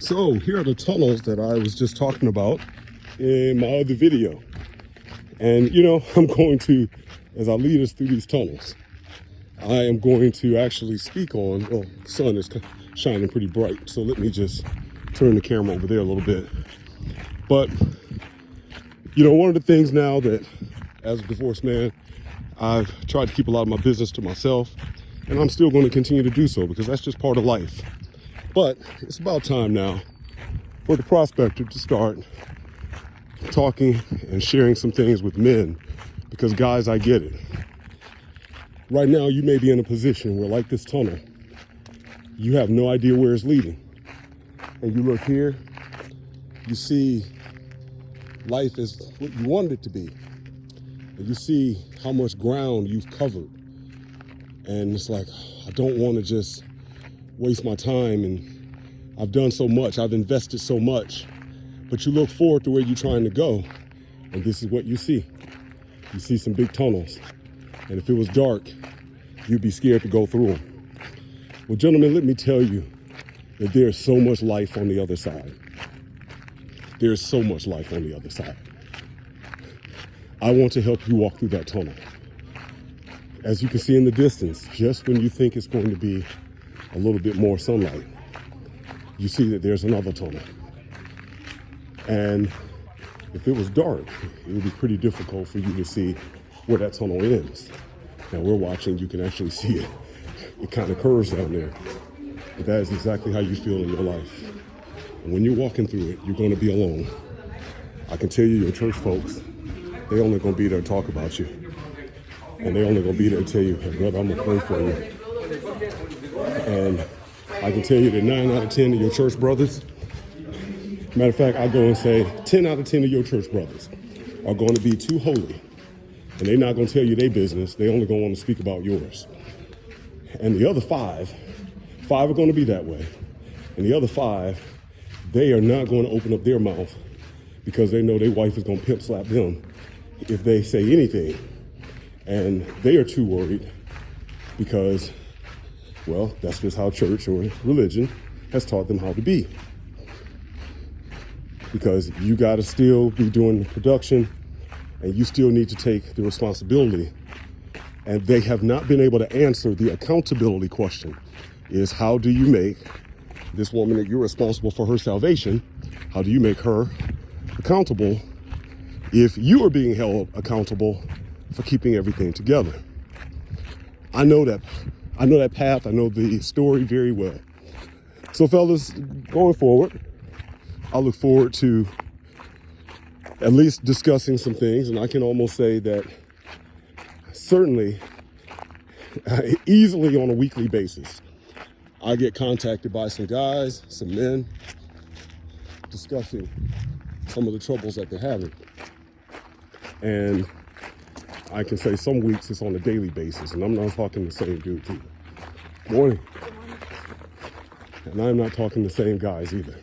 So here are the tunnels that I was just talking about in my other video. And I'm going to, as I lead us through these tunnels, I am going to actually speak on, well, the sun is shining pretty bright, so let me just turn the camera over there a little bit. But, one of the things now that, as a divorced man, I've tried to keep a lot of my business to myself, and I'm still going to continue to do so because that's just part of life. But it's about time now for the prospector to start talking and sharing some things with men, because guys, I get it. Right now, you may be in a position where, like this tunnel, you have no idea where it's leading. And you look here, you see life is what you wanted it to be. And you see how much ground you've covered. And it's like, I don't want to just waste my time, and I've done so much, I've invested so much. But you look forward to where you're trying to go, and this is what you see. You see some big tunnels. And if it was dark, you'd be scared to go through them. Well, gentlemen, let me tell you that there's so much life on the other side. There's so much life on the other side. I want to help you walk through that tunnel. As you can see in the distance, just when you think it's going to be a little bit more sunlight, you see that there's another tunnel. And if it was dark, it would be pretty difficult for you to see where that tunnel ends. Now we're watching, you can actually see it. It kind of curves down there. But that is exactly how you feel in your life. And when you're walking through it, you're going to be alone. I can tell you, your church folks, they only going to be there to talk about you. And they only going to be there to tell you, hey, brother, I'm going to pray for you. And I can tell you that 9 out of 10 of your church brothers, matter of fact, I go and say 10 out of 10 of your church brothers are going to be too holy. And they're not going to tell you their business. They only going to want to speak about yours. And the other five are going to be that way. And the other 5, they are not going to open up their mouth because they know their wife is going to pimp slap them if they say anything. And they are too worried because, well, that's just how church or religion has taught them how to be. Because you got to still be doing the production, and you still need to take the responsibility. And they have not been able to answer the accountability question, is how do you make this woman that you're responsible for her salvation, how do you make her accountable if you are being held accountable for keeping everything together? I know that path, I know the story very well. So fellas, going forward, I look forward to at least discussing some things, and I can almost say that certainly, easily on a weekly basis, I get contacted by some guys, some men, discussing some of the troubles that they're having. And I can say some weeks it's on a daily basis, and I'm not talking the same dude either. Morning. And I'm not talking the same guys either.